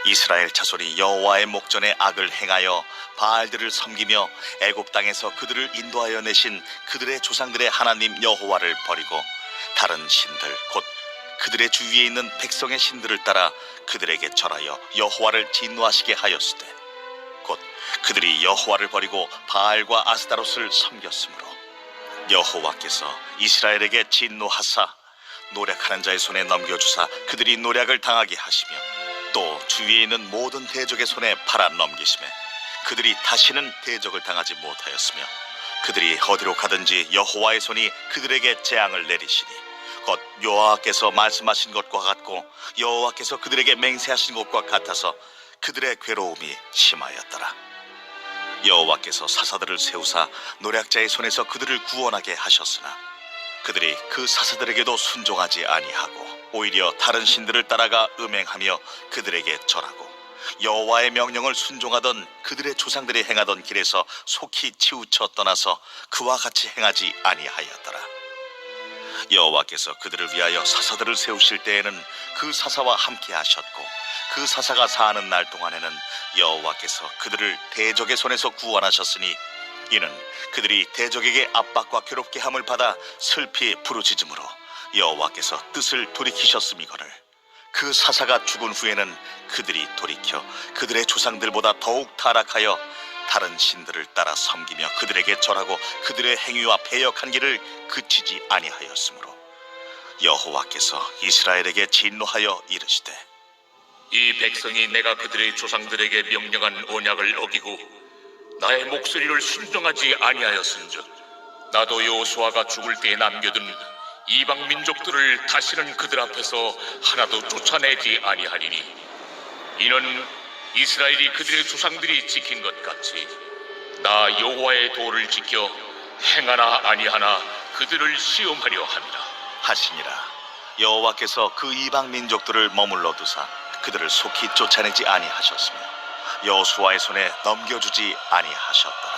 이스라엘 자손이 여호와의 목전에 악을 행하여 바알들을 섬기며 애굽 땅에서 그들을 인도하여 내신 그들의 조상들의 하나님 여호와를 버리고 다른 신들 곧 그들의 주위에 있는 백성의 신들을 따라 그들에게 절하여 여호와를 진노하시게 하였으되 곧 그들이 여호와를 버리고 바알과 아스타롯을 섬겼으므로 여호와께서 이스라엘에게 진노하사 노략하는 자의 손에 넘겨주사 그들이 노략을 당하게 하시며 또 주위에 있는 모든 대적의 손에 팔아 넘기심에 그들이 다시는 대적을 당하지 못하였으며 그들이 어디로 가든지 여호와의 손이 그들에게 재앙을 내리시니 곧 여호와께서 말씀하신 것과 같고 여호와께서 그들에게 맹세하신 것과 같아서 그들의 괴로움이 심하였더라. 여호와께서 사사들을 세우사 노략자의 손에서 그들을 구원하게 하셨으나 그들이 그 사사들에게도 순종하지 아니하고 오히려 다른 신들을 따라가 음행하며 그들에게 절하고 여호와의 명령을 순종하던 그들의 조상들이 행하던 길에서 속히 치우쳐 떠나서 그와 같이 행하지 아니하였더라. 여호와께서 그들을 위하여 사사들을 세우실 때에는 그 사사와 함께 하셨고 그 사사가 사는 날 동안에는 여호와께서 그들을 대적의 손에서 구원하셨으니 이는 그들이 대적에게 압박과 괴롭게 함을 받아 슬피 부르짖음으로 여호와께서 뜻을 돌이키셨음이거늘 그 사사가 죽은 후에는 그들이 돌이켜 그들의 조상들보다 더욱 타락하여 다른 신들을 따라 섬기며 그들에게 절하고 그들의 행위와 패역한 길을 그치지 아니하였으므로 여호와께서 이스라엘에게 진노하여 이르시되 이 백성이 내가 그들의 조상들에게 명령한 언약을 어기고 나의 목소리를 순종하지 아니하였은즉 나도 여호수아가 죽을 때에 남겨둔 이방 민족들을 다시는 그들 앞에서 하나도 쫓아내지 아니하리니 이는 이스라엘이 그들의 조상들이 지킨 것 같이 나 여호와의 도를 지켜 행하나 아니하나 그들을 시험하려 함이라 하시니라. 여호와께서 그 이방 민족들을 머물러 두사 그들을 속히 쫓아내지 아니하셨으며 여호수아의 손에 넘겨주지 아니하셨더라.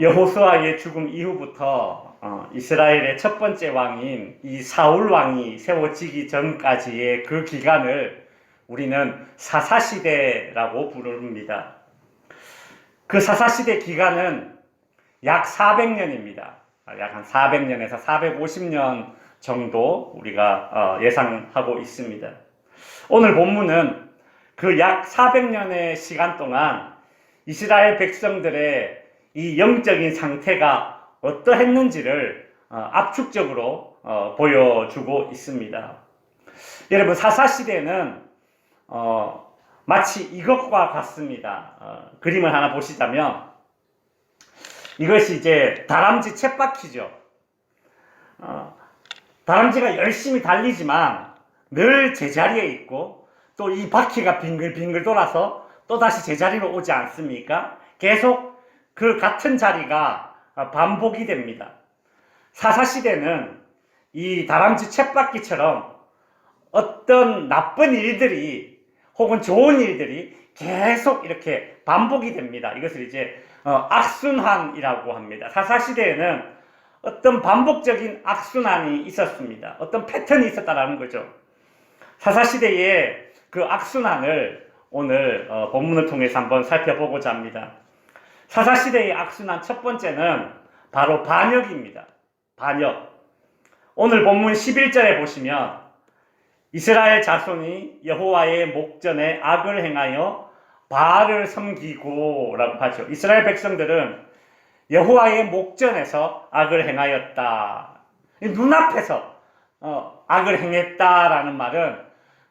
여호수아의 죽음 이후부터 이스라엘의 첫 번째 왕인 이 사울 왕이 세워지기 전까지의 그 기간을 우리는 사사시대라고 부릅니다. 그 사사시대 기간은 약 400년입니다. 약 한 400년에서 450년 정도 우리가 예상하고 있습니다. 오늘 본문은 그 약 400년의 시간 동안 이스라엘 백성들의 이 영적인 상태가 어떠했는지를 압축적으로 보여주고 있습니다. 여러분, 사사시대는 마치 이것과 같습니다. 그림을 하나 보시자면 이것이 이제 다람쥐 쳇바퀴죠. 다람쥐가 열심히 달리지만 늘 제자리에 있고 또 이 바퀴가 빙글빙글 돌아서 또다시 제자리로 오지 않습니까? 계속 그 같은 자리가 반복이 됩니다. 사사시대는 이 다람쥐 쳇바퀴처럼 어떤 나쁜 일들이 혹은 좋은 일들이 계속 이렇게 반복이 됩니다. 이것을 이제 악순환이라고 합니다. 사사시대에는 어떤 반복적인 악순환이 있었습니다. 어떤 패턴이 있었다라는 거죠. 사사시대의 그 악순환을 오늘 본문을 통해서 한번 살펴보고자 합니다. 사사시대의 악순환 첫 번째는 바로 반역입니다. 반역. 오늘 본문 11절에 보시면 이스라엘 자손이 여호와의 목전에 악을 행하여 바알을 섬기고 라고 하죠. 이스라엘 백성들은 여호와의 목전에서 악을 행하였다. 눈앞에서 악을 행했다라는 말은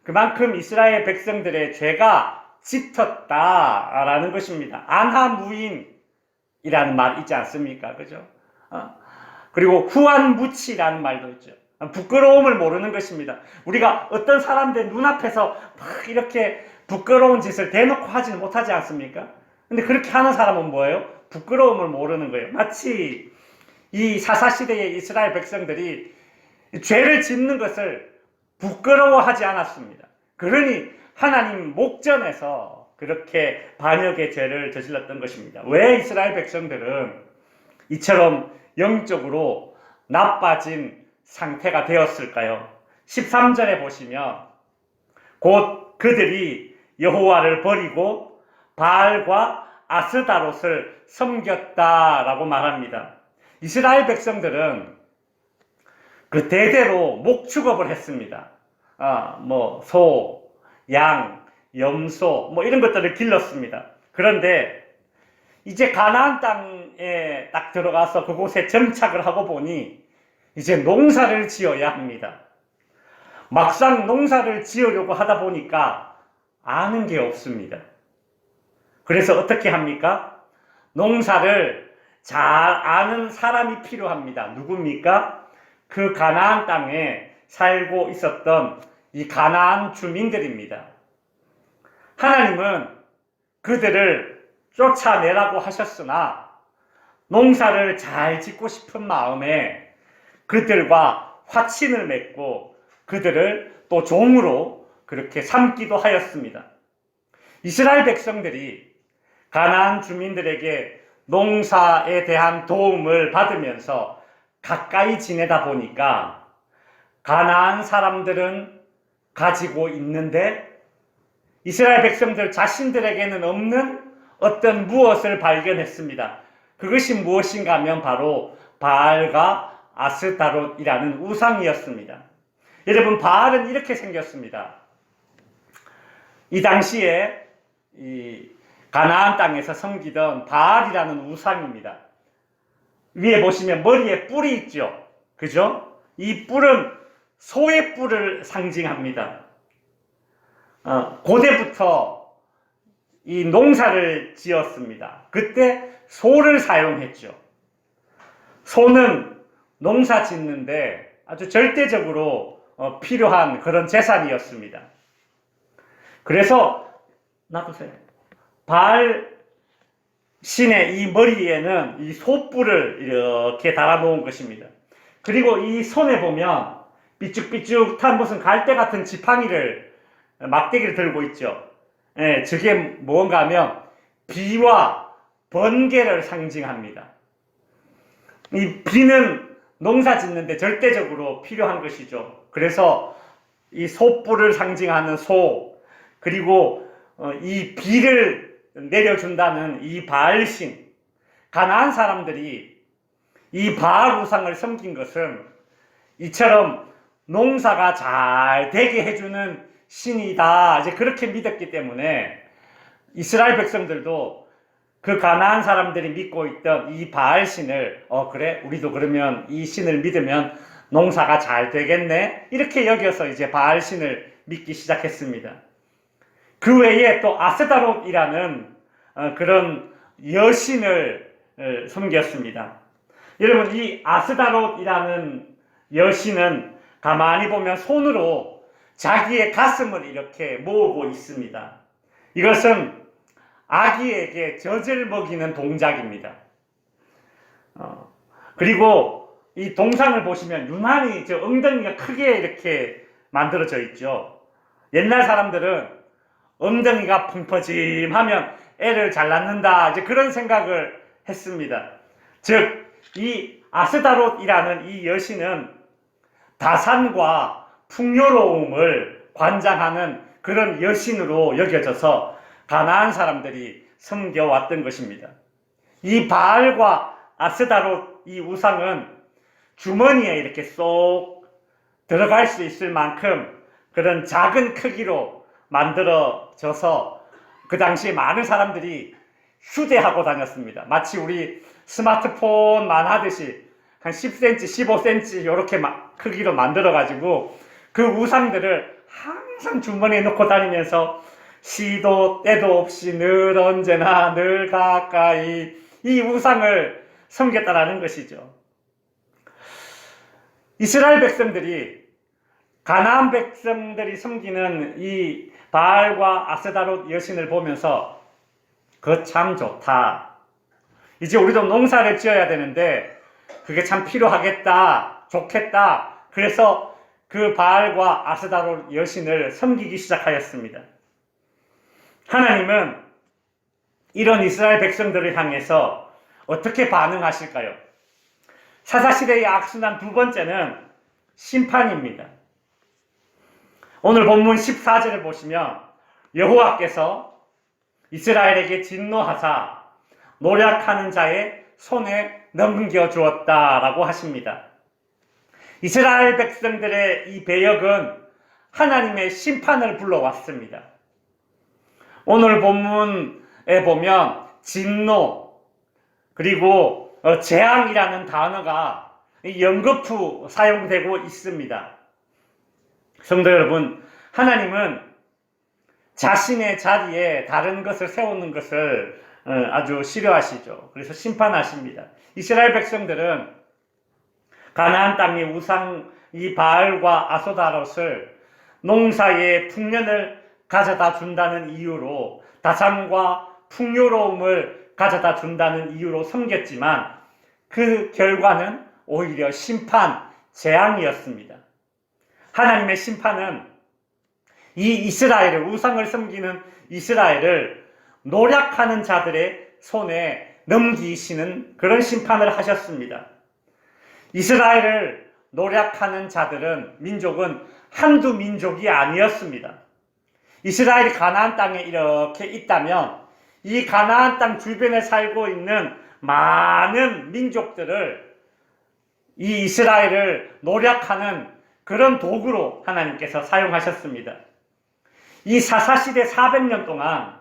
그만큼 이스라엘 백성들의 죄가 짙었다라는 것입니다. 안하무인이라는 말 있지 않습니까? 그죠? 그리고 후한무치라는 말도 있죠. 부끄러움을 모르는 것입니다. 우리가 어떤 사람들 눈앞에서 막 이렇게 부끄러운 짓을 대놓고 하지는 못하지 않습니까? 근데 그렇게 하는 사람은 뭐예요? 부끄러움을 모르는 거예요. 마치 이 사사시대의 이스라엘 백성들이 죄를 짓는 것을 부끄러워하지 않았습니다. 그러니 하나님 목전에서 그렇게 반역의 죄를 저질렀던 것입니다. 왜 이스라엘 백성들은 이처럼 영적으로 나빠진 상태가 되었을까요? 13절에 보시면 곧 그들이 여호와를 버리고 바알과 아스다롯을 섬겼다라고 말합니다. 이스라엘 백성들은 그 대대로 목축업을 했습니다. 소, 양, 염소 이런 것들을 길렀습니다. 그런데 이제 가나안 땅에 딱 들어가서 그곳에 정착을 하고 보니 이제 농사를 지어야 합니다. 막상 농사를 지으려고 하다 보니까 아는 게 없습니다. 그래서 어떻게 합니까? 농사를 잘 아는 사람이 필요합니다. 누굽니까? 그 가나안 땅에 살고 있었던 이 가나안 주민들입니다. 하나님은 그들을 쫓아내라고 하셨으나 농사를 잘 짓고 싶은 마음에 그들과 화친을 맺고 그들을 또 종으로 그렇게 삼기도 하였습니다. 이스라엘 백성들이 가나안 주민들에게 농사에 대한 도움을 받으면서 가까이 지내다 보니까 가나안 사람들은 가지고 있는데 이스라엘 백성들 자신들에게는 없는 어떤 무엇을 발견했습니다. 그것이 무엇인가 하면 바로 바알과 아스타롯이라는 우상이었습니다. 여러분, 바알은 이렇게 생겼습니다. 이 당시에 이 가나안 땅에서 섬기던 바알이라는 우상입니다. 위에 보시면 머리에 뿔이 있죠. 그죠? 이 뿔은 소의 뿔을 상징합니다. 고대부터 이 농사를 지었습니다. 그때 소를 사용했죠. 소는 농사 짓는데 아주 절대적으로 필요한 그런 재산이었습니다. 그래서 놔두세요. 바알 신의 이 머리에는 이 소뿔을 이렇게 달아놓은 것입니다. 그리고 이 손에 보면 삐쭉삐쭉한 무슨 갈대 같은 지팡이를 막대기를 들고 있죠. 예, 저게 뭔가 하면 비와 번개를 상징합니다. 이 비는 농사 짓는데 절대적으로 필요한 것이죠. 그래서 이 소뿔을 상징하는 소, 그리고 이 비를 내려준다는 이 바알신, 가나안 사람들이 이 바알 우상을 섬긴 것은 이처럼 농사가 잘 되게 해주는 신이다, 이제 그렇게 믿었기 때문에 이스라엘 백성들도 그 가나안 사람들이 믿고 있던 이 바알 신을 그래, 우리도 그러면 이 신을 믿으면 농사가 잘 되겠네, 이렇게 여겨서 이제 바알 신을 믿기 시작했습니다. 그 외에 또 아스다롯이라는 그런 여신을 섬겼습니다. 여러분, 이 아스다롯이라는 여신은 가만히 보면 손으로 자기의 가슴을 이렇게 모으고 있습니다. 이것은 아기에게 젖을 먹이는 동작입니다. 그리고 이 동상을 보시면 유난히 저 엉덩이가 크게 이렇게 만들어져 있죠. 옛날 사람들은 엉덩이가 펑퍼짐하면 애를 잘 낳는다, 이제 그런 생각을 했습니다. 즉, 이 아스다롯이라는 이 여신은 다산과 풍요로움을 관장하는 그런 여신으로 여겨져서 가나안 사람들이 섬겨왔던 것입니다. 이 바알과 아스다롯 이 우상은 주머니에 이렇게 쏙 들어갈 수 있을 만큼 그런 작은 크기로 만들어져서 그 당시에 많은 사람들이 휴대하고 다녔습니다. 마치 우리 스마트폰만 하듯이 한 10cm, 15cm 이렇게 크기로 만들어가지고 그 우상들을 항상 주머니에 넣고 다니면서 시도 때도 없이 늘 언제나 늘 가까이 이 우상을 섬겼다라는 것이죠. 이스라엘 백성들이 가나안 백성들이 섬기는 이 바알과 아스다롯 여신을 보면서 그거 참 좋다, 이제 우리도 농사를 지어야 되는데 그게 참 필요하겠다, 좋겠다, 그래서 그 바알과 아스다롯 여신을 섬기기 시작하였습니다. 하나님은 이런 이스라엘 백성들을 향해서 어떻게 반응하실까요? 사사시대의 악순환 두 번째는 심판입니다. 오늘 본문 14절을 보시면 여호와께서 이스라엘에게 진노하사 노략하는 자의 손에 넘겨주었다라고 하십니다. 이스라엘 백성들의 이 배역은 하나님의 심판을 불러왔습니다. 오늘 본문에 보면 진노 그리고 재앙이라는 단어가 연거푸 사용되고 있습니다. 성도 여러분, 하나님은 자신의 자리에 다른 것을 세우는 것을 아주 싫어하시죠. 그래서 심판하십니다. 이스라엘 백성들은 가나안 땅의 우상 이 바알과 아스타롯을 농사의 풍년을 가져다 준다는 이유로 다산과 풍요로움을 가져다 준다는 이유로 섬겼지만 그 결과는 오히려 심판, 재앙이었습니다. 하나님의 심판은 이 이스라엘을, 우상을 섬기는 이스라엘을 노략하는 자들의 손에 넘기시는 그런 심판을 하셨습니다. 이스라엘을 노략하는 자들은, 민족은 한두 민족이 아니었습니다. 이스라엘이 가나안 땅에 이렇게 있다면 이 가나안 땅 주변에 살고 있는 많은 민족들을, 이 이스라엘을 노략하는 그런 도구로 하나님께서 사용하셨습니다. 이 사사시대 400년 동안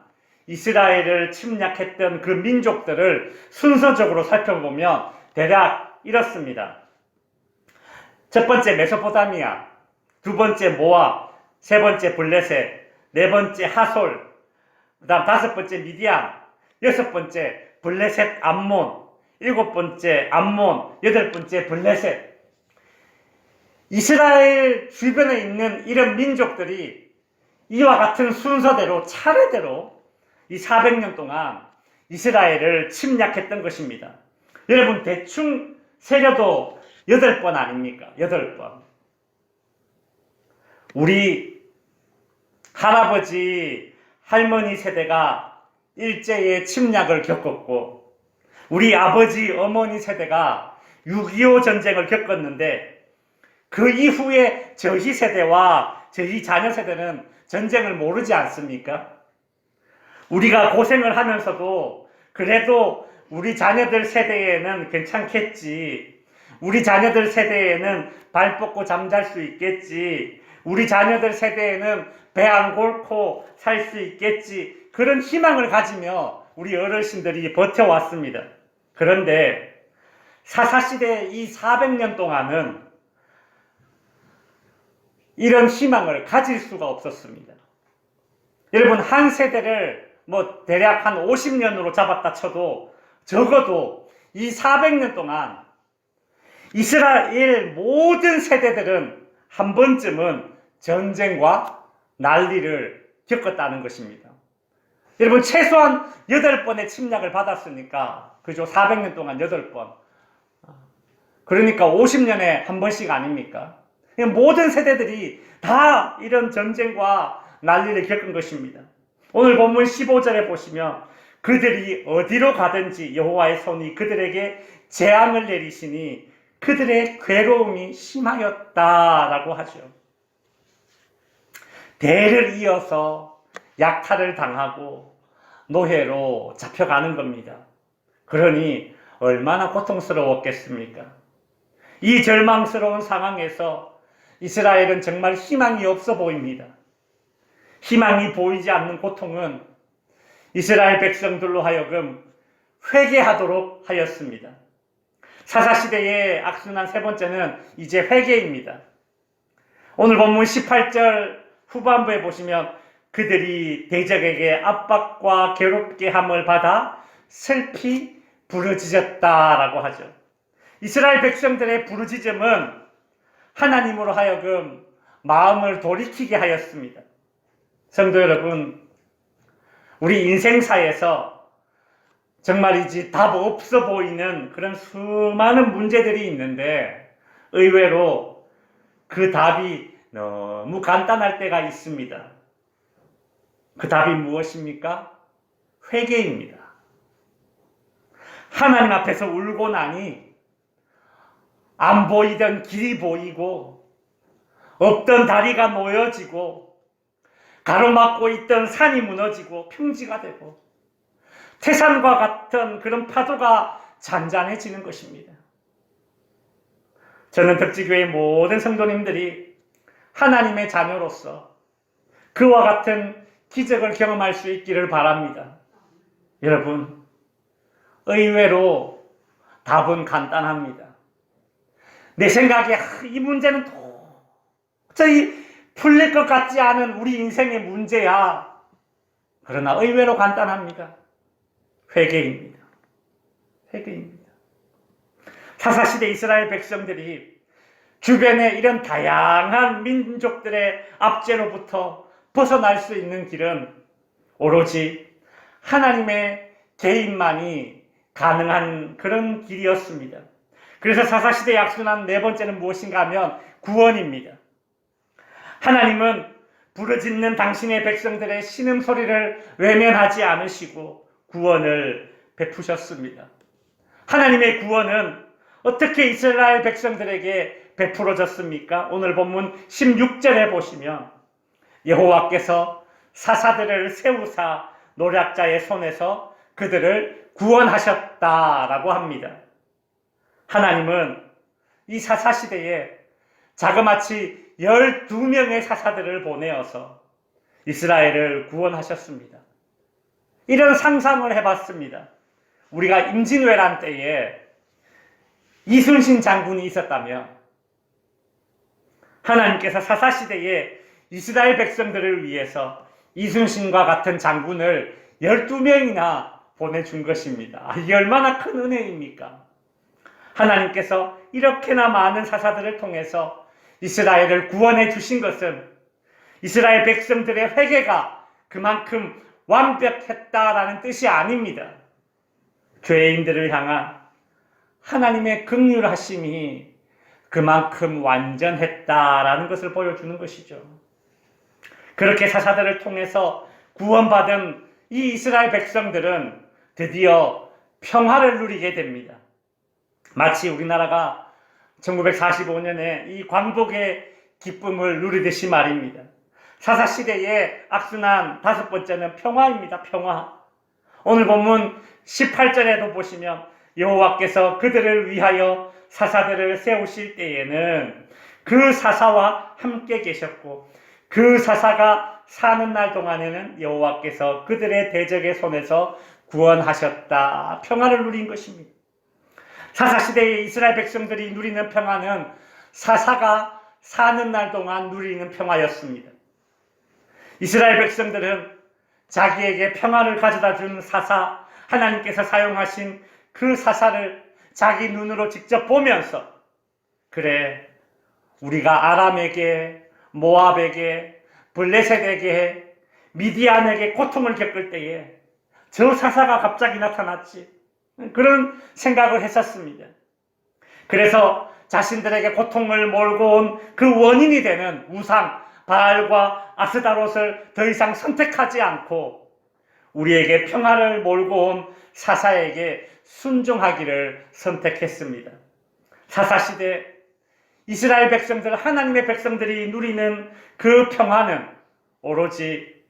이스라엘을 침략했던 그 민족들을 순서적으로 살펴보면 대략 이렇습니다. 첫 번째 메소포타미아, 두 번째 모압, 세 번째 블레셋, 네 번째 하솔, 그 다음 다섯 번째 미디안, 여섯 번째 블레셋 암몬, 일곱 번째 암몬, 여덟 번째 블레셋. 이스라엘 주변에 있는 이런 민족들이 이와 같은 순서대로 차례대로 이 400년 동안 이스라엘을 침략했던 것입니다. 여러분 대충 세려도 8번 아닙니까? 8번. 우리 할아버지, 할머니 세대가 일제의 침략을 겪었고 우리 아버지, 어머니 세대가 6.25 전쟁을 겪었는데 그 이후에 저희 세대와 저희 자녀 세대는 전쟁을 모르지 않습니까? 우리가 고생을 하면서도 그래도 우리 자녀들 세대에는 괜찮겠지. 우리 자녀들 세대에는 발 뻗고 잠잘 수 있겠지. 우리 자녀들 세대에는 배 안 곪고 살 수 있겠지. 그런 희망을 가지며 우리 어르신들이 버텨왔습니다. 그런데 사사시대 이 400년 동안은 이런 희망을 가질 수가 없었습니다. 여러분 한 세대를 대략 한 50년으로 잡았다 쳐도 적어도 이 400년 동안 이스라엘 모든 세대들은 한 번쯤은 전쟁과 난리를 겪었다는 것입니다. 여러분 최소한 8번의 침략을 받았으니까 그죠? 400년 동안 8번. 그러니까 50년에 한 번씩 아닙니까? 모든 세대들이 다 이런 전쟁과 난리를 겪은 것입니다. 오늘 본문 15절에 보시면 그들이 어디로 가든지 여호와의 손이 그들에게 재앙을 내리시니 그들의 괴로움이 심하였다라고 하죠. 대를 이어서 약탈을 당하고 노예로 잡혀가는 겁니다. 그러니 얼마나 고통스러웠겠습니까? 이 절망스러운 상황에서 이스라엘은 정말 희망이 없어 보입니다. 희망이 보이지 않는 고통은 이스라엘 백성들로 하여금 회개하도록 하였습니다. 사사시대의 악순환 세 번째는 이제 회개입니다. 오늘 본문 18절 후반부에 보시면 그들이 대적에게 압박과 괴롭게 함을 받아 슬피 부르짖었다라고 하죠. 이스라엘 백성들의 부르짖음은 하나님으로 하여금 마음을 돌이키게 하였습니다. 성도 여러분, 우리 인생사에서 정말이지 답 없어 보이는 그런 수많은 문제들이 있는데 의외로 그 답이 너무 간단할 때가 있습니다. 그 답이 무엇입니까? 회개입니다. 하나님 앞에서 울고 나니 안 보이던 길이 보이고 없던 다리가 놓여지고 가로막고 있던 산이 무너지고 평지가 되고 태산과 같은 그런 파도가 잔잔해지는 것입니다. 저는 덕지교회 모든 성도님들이 하나님의 자녀로서 그와 같은 기적을 경험할 수 있기를 바랍니다. 여러분, 의외로 답은 간단합니다. 내 생각에 이 문제는 도저히 풀릴 것 같지 않은 우리 인생의 문제야. 그러나 의외로 간단합니다. 회개입니다. 회개입니다. 사사시대 이스라엘 백성들이 주변의 이런 다양한 민족들의 압제로부터 벗어날 수 있는 길은 오로지 하나님의 개인만이 가능한 그런 길이었습니다. 그래서 사사시대의 약순한 네 번째는 무엇인가 하면 구원입니다. 하나님은 부르짖는 당신의 백성들의 신음소리를 외면하지 않으시고 구원을 베푸셨습니다. 하나님의 구원은 어떻게 이스라엘 백성들에게 베풀어졌습니까? 오늘 본문 16절에 보시면 여호와께서 사사들을 세우사 노략자의 손에서 그들을 구원하셨다라고 합니다. 하나님은 이 사사시대에 자그마치 12명의 사사들을 보내어서 이스라엘을 구원하셨습니다. 이런 상상을 해봤습니다. 우리가 임진왜란 때에 이순신 장군이 있었다면 하나님께서 사사시대에 이스라엘 백성들을 위해서 이순신과 같은 장군을 12명이나 보내준 것입니다. 이게 얼마나 큰 은혜입니까? 하나님께서 이렇게나 많은 사사들을 통해서 이스라엘을 구원해 주신 것은 이스라엘 백성들의 회개가 그만큼 완벽했다라는 뜻이 아닙니다. 죄인들을 향한 하나님의 긍휼하심이 그만큼 완전했다라는 것을 보여주는 것이죠. 그렇게 사사들을 통해서 구원받은 이 이스라엘 백성들은 드디어 평화를 누리게 됩니다. 마치 우리나라가 1945년에 이 광복의 기쁨을 누리듯이 말입니다. 사사시대의 악순환 다섯 번째는 평화입니다. 평화. 오늘 본문 18절에도 보시면 여호와께서 그들을 위하여 사사들을 세우실 때에는 그 사사와 함께 계셨고 그 사사가 사는 날 동안에는 여호와께서 그들의 대적의 손에서 구원하셨다. 평화를 누린 것입니다. 사사시대의 이스라엘 백성들이 누리는 평화는 사사가 사는 날 동안 누리는 평화였습니다. 이스라엘 백성들은 자기에게 평화를 가져다 준 사사, 하나님께서 사용하신 그 사사를 자기 눈으로 직접 보면서 그래, 우리가 아람에게, 모압에게, 블레셋에게, 미디안에게 고통을 겪을 때에 저 사사가 갑자기 나타났지. 그런 생각을 했었습니다. 그래서 자신들에게 고통을 몰고 온 그 원인이 되는 우상, 바알과 아스다롯을 더 이상 선택하지 않고 우리에게 평화를 몰고 온 사사에게 순종하기를 선택했습니다. 사사시대 이스라엘 백성들, 하나님의 백성들이 누리는 그 평화는 오로지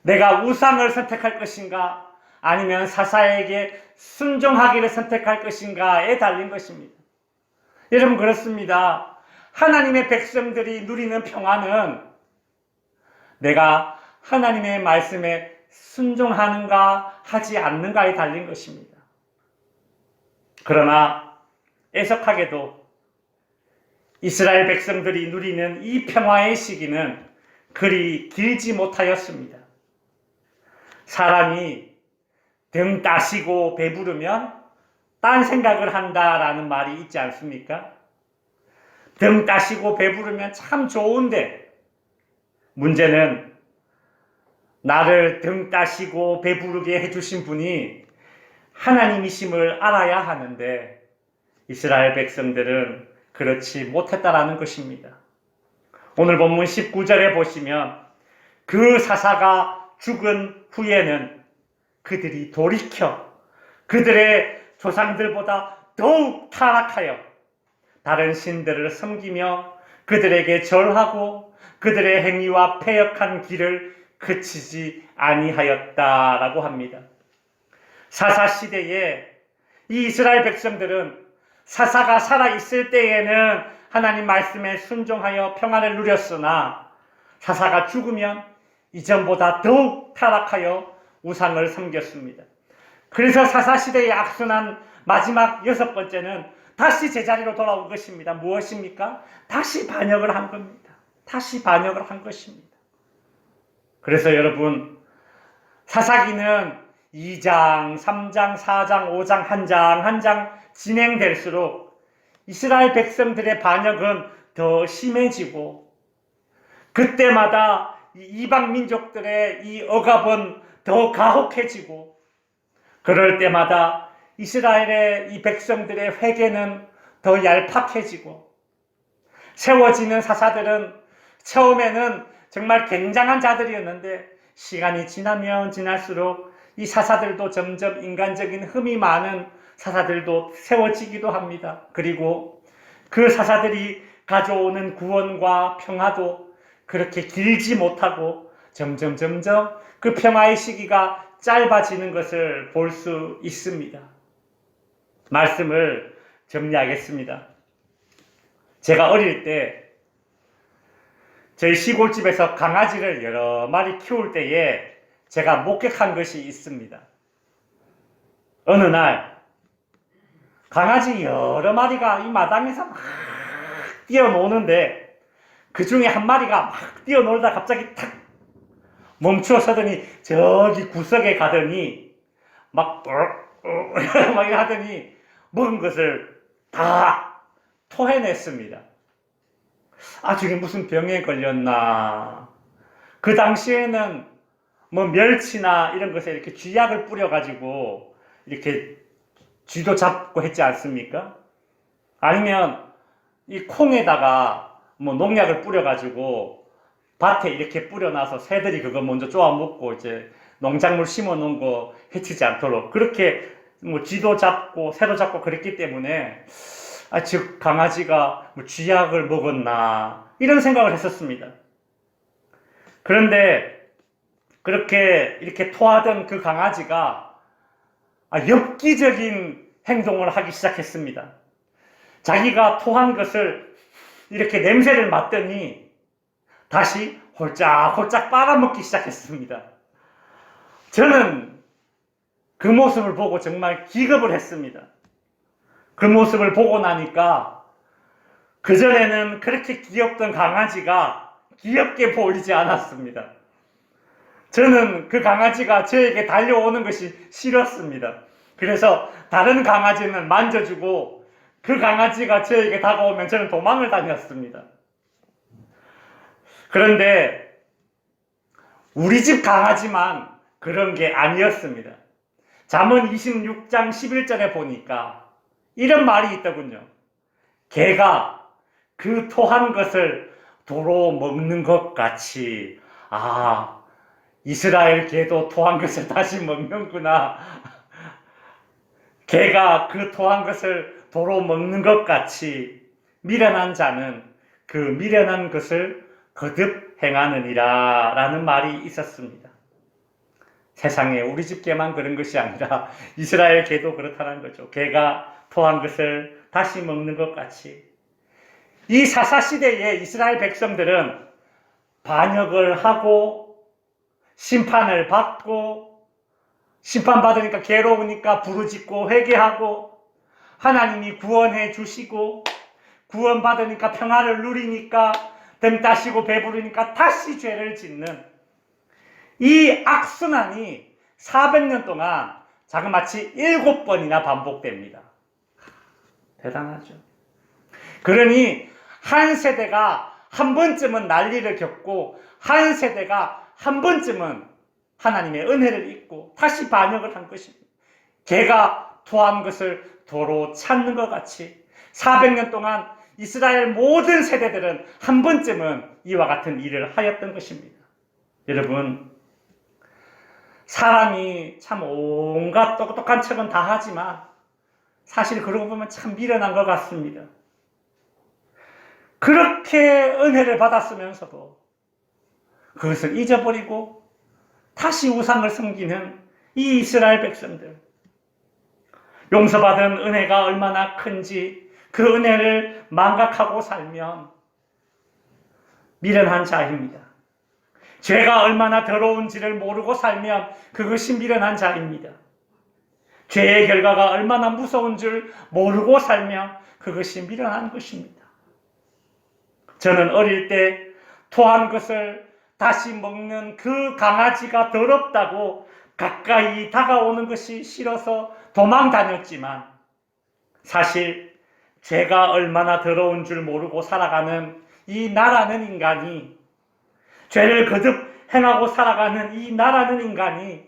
내가 우상을 선택할 것인가 아니면 사사에게 순종하기를 선택할 것인가에 달린 것입니다. 여러분, 그렇습니다. 하나님의 백성들이 누리는 평화는 내가 하나님의 말씀에 순종하는가 하지 않는가에 달린 것입니다. 그러나 애석하게도 이스라엘 백성들이 누리는 이 평화의 시기는 그리 길지 못하였습니다. 사람이 등 따시고 배부르면 딴 생각을 한다라는 말이 있지 않습니까? 등 따시고 배부르면 참 좋은데 문제는 나를 등 따시고 배부르게 해주신 분이 하나님이심을 알아야 하는데 이스라엘 백성들은 그렇지 못했다라는 것입니다. 오늘 본문 19절에 보시면 그 사사가 죽은 후에는 그들이 돌이켜 그들의 조상들보다 더욱 타락하여 다른 신들을 섬기며 그들에게 절하고 그들의 행위와 패역한 길을 그치지 아니하였다라고 합니다. 사사시대에 이 이스라엘 백성들은 사사가 살아있을 때에는 하나님 말씀에 순종하여 평안을 누렸으나 사사가 죽으면 이전보다 더욱 타락하여 우상을 섬겼습니다. 그래서 사사시대의 악순환 마지막 6번째는 다시 제자리로 돌아온 것입니다. 무엇입니까? 다시 반역을 한 겁니다. 다시 반역을 한 것입니다. 그래서 여러분, 사사기는 2장, 3장, 4장, 5장, 한 장 한 장 진행될수록 이스라엘 백성들의 반역은 더 심해지고 그때마다 이방 민족들의 이 억압은 더 가혹해지고 그럴 때마다 이스라엘의 이 백성들의 회개는 더 얄팍해지고 세워지는 사사들은 처음에는 정말 굉장한 자들이었는데 시간이 지나면 지날수록 이 사사들도 점점 인간적인 흠이 많은 사사들도 세워지기도 합니다. 그리고 그 사사들이 가져오는 구원과 평화도 그렇게 길지 못하고 점점 그 평화의 시기가 짧아지는 것을 볼 수 있습니다. 말씀을 정리하겠습니다. 제가 어릴 때 저희 시골집에서 강아지를 여러 마리 키울 때에 제가 목격한 것이 있습니다. 어느 날 강아지 여러 마리가 이 마당에서 막 뛰어노는데 그 중에 한 마리가 막 뛰어놀다 갑자기 탁 멈추어 서더니 저기 구석에 가더니 막 하더니 먹은 것을 다 토해냈습니다. 아, 저게 무슨 병에 걸렸나. 그 당시에는 뭐 멸치나 이런 것에 이렇게 쥐약을 뿌려가지고 이렇게 쥐도 잡고 했지 않습니까? 아니면 이 콩에다가 뭐 농약을 뿌려가지고 밭에 이렇게 뿌려놔서 새들이 그거 먼저 쪼아먹고 이제 농작물 심어 놓은 거 해치지 않도록 그렇게 뭐 쥐도 잡고 새도 잡고 그랬기 때문에 즉 강아지가 뭐 쥐약을 먹었나 이런 생각을 했었습니다. 그런데 그렇게 이렇게 토하던 그 강아지가 엽기적인 행동을 하기 시작했습니다. 자기가 토한 것을 이렇게 냄새를 맡더니 다시 홀짝홀짝 빨아먹기 시작했습니다. 저는 그 모습을 보고 정말 기겁을 했습니다. 그 모습을 보고 나니까 그전에는 그렇게 귀엽던 강아지가 귀엽게 보이지 않았습니다. 저는 그 강아지가 저에게 달려오는 것이 싫었습니다. 그래서 다른 강아지는 만져주고 그 강아지가 저에게 다가오면 저는 도망을 다녔습니다. 그런데 우리 집 강아지만 그런 게 아니었습니다. 잠언 26장 11절에 보니까 이런 말이 있더군요. 개가 그 토한 것을 도로 먹는 것 같이 이스라엘 개도 토한 것을 다시 먹는구나. 개가 그 토한 것을 도로 먹는 것 같이 미련한 자는 그 미련한 것을 거듭 행하느니라 라는 말이 있었습니다. 세상에 우리 집 개만 그런 것이 아니라 이스라엘 개도 그렇다는 거죠. 개가 토한 것을 다시 먹는 것 같이. 이 사사시대의 이스라엘 백성들은 반역을 하고 심판을 받고 심판받으니까 괴로우니까 부르짖고 회개하고 하나님이 구원해 주시고 구원받으니까 평화를 누리니까 등 따시고 배부르니까 다시 죄를 짓는 이 악순환이 400년 동안 자그마치 7번이나 반복됩니다. 대단하죠. 그러니 한 세대가 한 번쯤은 난리를 겪고 한 세대가 한 번쯤은 하나님의 은혜를 잊고 다시 반역을 한 것입니다. 개가 토한 것을 도로 찾는 것 같이 400년 동안 이스라엘 모든 세대들은 한 번쯤은 이와 같은 일을 하였던 것입니다. 여러분, 사람이 참 온갖 똑똑한 척은 다 하지만 사실 그러고 보면 참 미련한 것 같습니다. 그렇게 은혜를 받았으면서도 그것을 잊어버리고 다시 우상을 섬기는 이 이스라엘 백성들, 용서받은 은혜가 얼마나 큰지 그 은혜를 망각하고 살면 미련한 자입니다. 죄가 얼마나 더러운지를 모르고 살면 그것이 미련한 자입니다. 죄의 결과가 얼마나 무서운 줄 모르고 살면 그것이 미련한 것입니다. 저는 어릴 때 토한 것을 다시 먹는 그 강아지가 더럽다고 가까이 다가오는 것이 싫어서 도망 다녔지만, 사실 죄가 얼마나 더러운 줄 모르고 살아가는 이 나라는 인간이, 죄를 거듭 행하고 살아가는 이 나라는 인간이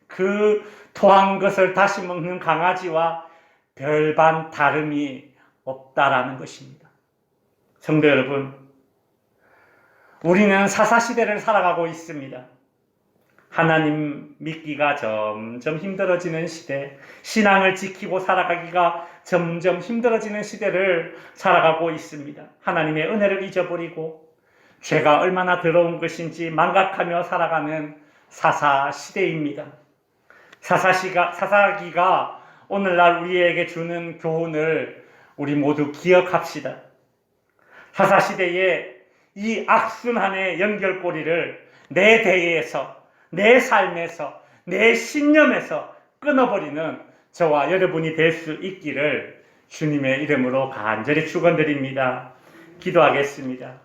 그 토한 것을 다시 먹는 강아지와 별반 다름이 없다라는 것입니다. 성도 여러분, 우리는 사사시대를 살아가고 있습니다. 하나님 믿기가 점점 힘들어지는 시대, 신앙을 지키고 살아가기가 점점 힘들어지는 시대를 살아가고 있습니다. 하나님의 은혜를 잊어버리고 죄가 얼마나 더러운 것인지 망각하며 살아가는 사사시대입니다. 사사기가 오늘날 우리에게 주는 교훈을 우리 모두 기억합시다. 사사시대의 이 악순환의 연결고리를 내 대에서, 내 삶에서, 내 신념에서 끊어버리는 저와 여러분이 될 수 있기를 주님의 이름으로 간절히 축원드립니다. 기도하겠습니다.